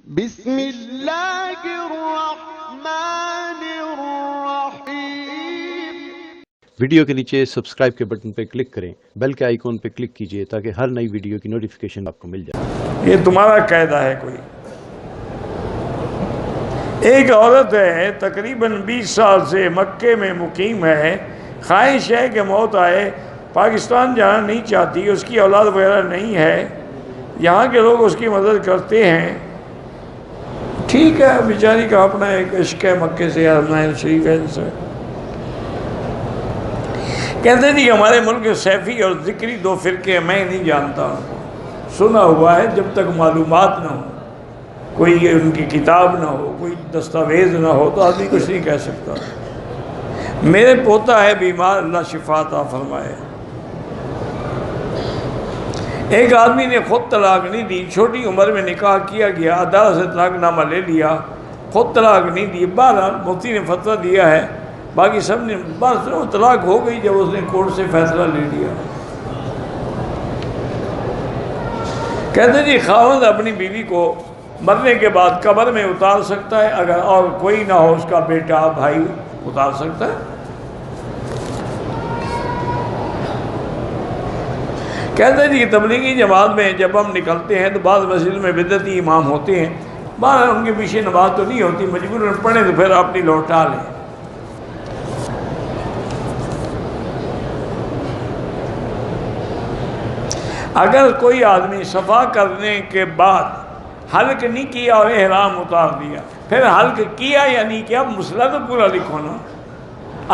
بسم اللہ الرحمن الرحیم۔ ویڈیو کے نیچے سبسکرائب کے بٹن پہ کلک کریں، بیل کے آئیکن پہ کلک کیجئے تاکہ ہر نئی ویڈیو کی نوٹیفیکیشن آپ کو مل جائے۔ یہ تمہارا قاعدہ ہے کوئی؟ ایک عورت ہے تقریباً 20 سال سے مکے میں مقیم ہے، خواہش ہے کہ موت آئے، پاکستان جانا نہیں چاہتی، اس کی اولاد وغیرہ نہیں ہے، یہاں کے لوگ اس کی مدد کرتے ہیں، ٹھیک ہے، بیچاری کا اپنا ایک عشق ہے مکے سے یا حرمین شریف ہے، سے کہتے ہیں ہمارے ملک سیفی اور ذکری دو فرقے ہیں، میں نہیں جانتا ان کو، سنا ہوا ہے، جب تک معلومات نہ ہو، کوئی ان کی کتاب نہ ہو، کوئی دستاویز نہ ہو تو آدمی کچھ نہیں کہہ سکتا۔ میرے پوتا ہے بیمار، اللہ شفا عطا فرمائے۔ ایک آدمی نے خود طلاق نہیں دی، چھوٹی عمر میں نکاح کیا گیا، عدالت سے طلاق نامہ لے لیا، خود طلاق نہیں دی، بہرحال مفتی نے فتویٰ دیا ہے، باقی سب نے بس وہ طلاق ہو گئی جب اس نے کورٹ سے فیصلہ لے لیا۔ کہتے جی خاوند اپنی بیوی کو مرنے کے بعد قبر میں اتار سکتا ہے، اگر اور کوئی نہ ہو اس کا بیٹا بھائی اتار سکتا ہے۔ کہتے ہیں جی تبلیغی جماعت میں جب ہم نکلتے ہیں تو بعض مسجد میں بدعتی امام ہوتے ہیں، بہرحال ان کے پیچھے نماز تو نہیں ہوتی، مجبوراً پڑھیں تو پھر اپنی لوٹا لیں۔ اگر کوئی آدمی صفا کرنے کے بعد حلق نہیں کیا اور احرام اتار دیا، پھر حلق کیا یا نہیں کیا مسئلہ تو پورا لکھو نا۔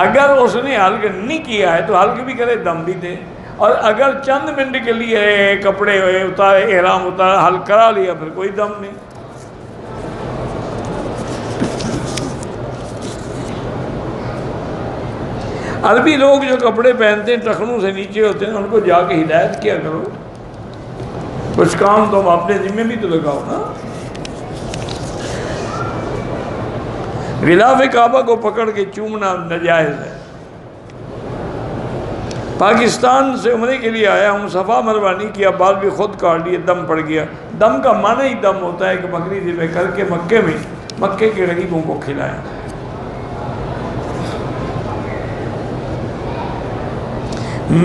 اگر اس نے حلق نہیں کیا ہے تو حلق بھی کرے، دم بھی دے، اور اگر چند منٹ کے لیے کپڑے اتارے، احرام اتارا، حلق کرا لیا، پھر کوئی دم نہیں۔ عربی لوگ جو کپڑے پہنتے ہیں ٹخنوں سے نیچے ہوتے ہیں، ان کو جا کے ہدایت کیا کرو، کچھ کام تم اپنے ذمہ بھی تو لگاؤ نا۔ غلاف کعبہ کو پکڑ کے چومنا ناجائز ہے۔ پاکستان سے عمرے کے لیے آیا ہوں، صفا مروا نہیں کیا، بال بھی خود کاٹ لیے، دم پڑ گیا۔ دم کا معنی ہی دم ہوتا ہے کہ بکری ذبح کر کے مکے کے غریبوں کو کھلائیں۔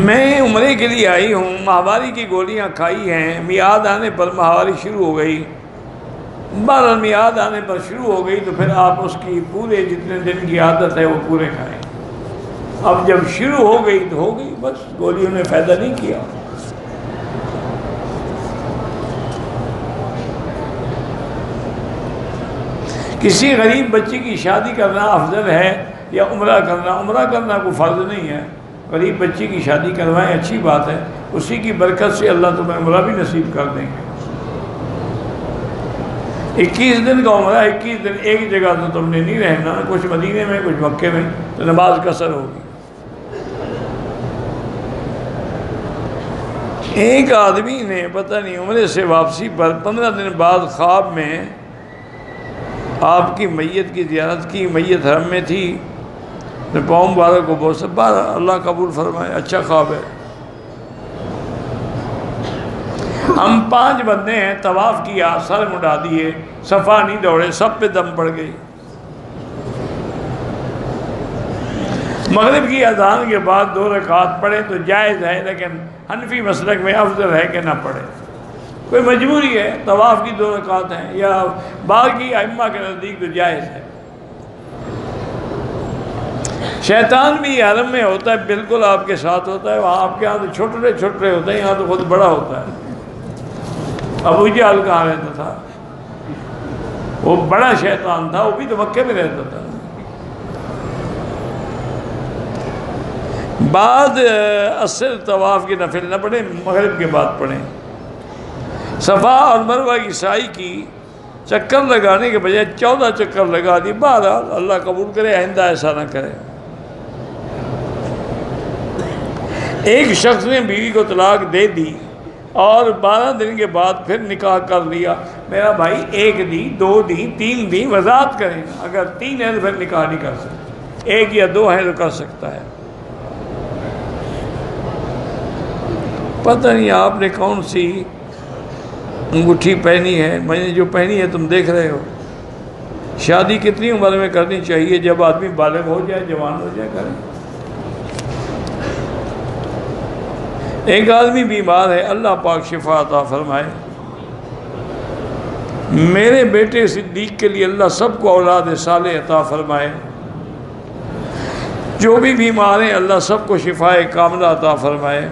میں عمرے کے لیے آئی ہوں، ماہواری کی گولیاں کھائی ہیں، میعاد آنے پر ماہواری شروع ہو گئی، بہرحال میعاد آنے پر شروع ہو گئی تو پھر آپ اس کی پورے جتنے دن کی عادت ہے وہ پورے کھائیں۔ اب جب شروع ہو گئی تو ہو گئی، بس گولیوں نے فائدہ نہیں کیا۔ کسی غریب بچی کی شادی کرنا افضل ہے یا عمرہ کرنا؟ عمرہ کرنا کوئی فرض نہیں ہے، غریب بچی کی شادی کروائیں، اچھی بات ہے، اسی کی برکت سے اللہ تمہیں عمرہ بھی نصیب کر دیں گے۔ 21 دن کا عمرہ، 21 دن ایک جگہ تو تم نے نہیں رہنا، کچھ مدینے میں کچھ مکے میں، تو نماز قصر ہوگی۔ ایک آدمی نے پتہ نہیں عمرے سے واپسی پر 15 دن بعد خواب میں آپ کی میت کی زیارت کی، میت حرم میں تھی، پاؤں مبارک کو بہت سب بار اللہ قبول فرمائے، اچھا خواب ہے۔ ہم 5 بندے ہیں، طواف کیا، سر مڈا دیے، صفا نہیں دوڑے، سب پہ دم پڑ گئی۔ مغرب کی اذان کے بعد 2 رکعت پڑھے تو جائز ہے، لیکن حنفی مسلک میں افضل ہے کہ نہ پڑھے، کوئی مجبوری ہے، طواف کی 2 رکعت ہیں، یا باقی ائمہ کے نزدیک تو جائز ہے۔ شیطان بھی حرم میں ہوتا ہے، بالکل آپ کے ساتھ ہوتا ہے، وہاں آپ کے ہاں تو چھوٹے چھوٹے ہوتے ہیں، یہاں تو خود بڑا ہوتا ہے۔ ابو جہل کہاں رہتا تھا؟ وہ بڑا شیطان تھا، وہ بھی تو مکے میں رہتا تھا۔ بعد عصر طواف کی نفل نہ پڑھیں، مغرب کے بعد پڑھیں۔ صفا اور مروہ کی سعی کی، چکر لگانے کے بجائے 14 چکر لگا دی، بہرحال اللہ قبول کرے، آئندہ ایسا نہ کرے۔ ایک شخص نے بیوی کو طلاق دے دی اور 12 دن کے بعد پھر نکاح کر لیا، میرا بھائی 1 دی، 2 دی، 3 دی، وضاحت کریں، اگر 3 ہے تو پھر نکاح نہیں کر سکتا، 1 یا 2 ہے تو کر سکتا ہے۔ پتہ نہیں آپ نے کون سی انگوٹھی پہنی ہے، میں نے جو پہنی ہے تم دیکھ رہے ہو۔ شادی کتنی عمر میں کرنی چاہیے؟ جب آدمی بالغ ہو جائے، جوان ہو جائے، کرے۔ ایک آدمی بیمار ہے، اللہ پاک شفا عطا فرمائے۔ میرے بیٹے صدیق کے لیے اللہ سب کو اولاد صالح عطا فرمائے۔ جو بھی بیمار ہیں اللہ سب کو شفائے کاملہ عطا فرمائے۔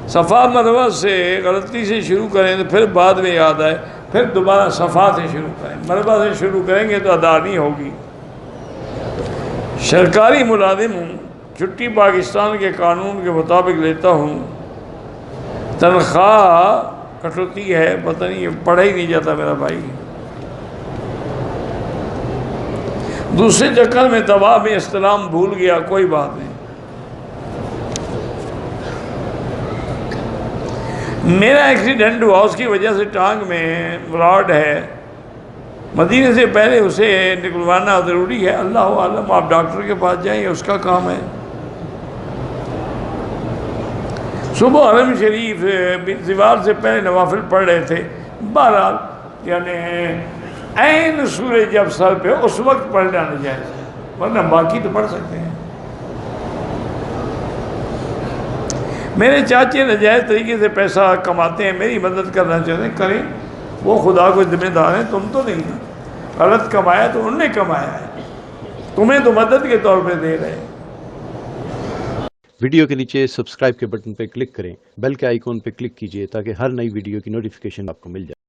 صفا مروہ سے غلطی سے شروع کریں تو پھر بعد میں یاد آئے، پھر دوبارہ صفا سے شروع کریں۔ مروہ سے شروع کریں گے تو ادا نہیں ہوگی۔ سرکاری ملازم ہوں، چھٹی پاکستان کے قانون کے مطابق لیتا ہوں، تنخواہ کٹوتی ہے، پتہ نہیں پڑھا ہی نہیں جاتا میرا بھائی۔ دوسرے چکر میں دوا میں استلام بھول گیا، کوئی بات نہیں۔ میرا ایکسیڈنٹ ہوا، اس کی وجہ سے ٹانگ میں راڈ ہے، مدینے سے پہلے اسے نکلوانا ضروری ہے۔ اللہ عالم، آپ ڈاکٹر کے پاس جائیں، اس کا کام ہے۔ صبح حرم شریف زوال سے پہلے نوافل پڑھ رہے تھے، بہرحال یعنی عین سورج جب سر پہ اس وقت پڑھنا ناجائز ہے، ورنہ باقی تو پڑھ سکتے ہیں۔ میرے چاچے ناجائز طریقے سے پیسہ کماتے ہیں، میری مدد کرنا چاہتے ہیں، کریں، وہ خدا کو ذمہ دار ہیں، تم تو نہیں نا۔ غلط کمایا تو انہوں نے کمایا ہے، تمہیں تو مدد کے طور پہ دے رہے ہیں۔ ویڈیو کے نیچے سبسکرائب کے بٹن پہ کلک کریں، بیل کے آئیکن پہ کلک کیجئے تاکہ ہر نئی ویڈیو کی نوٹیفیکیشن آپ کو مل جائے۔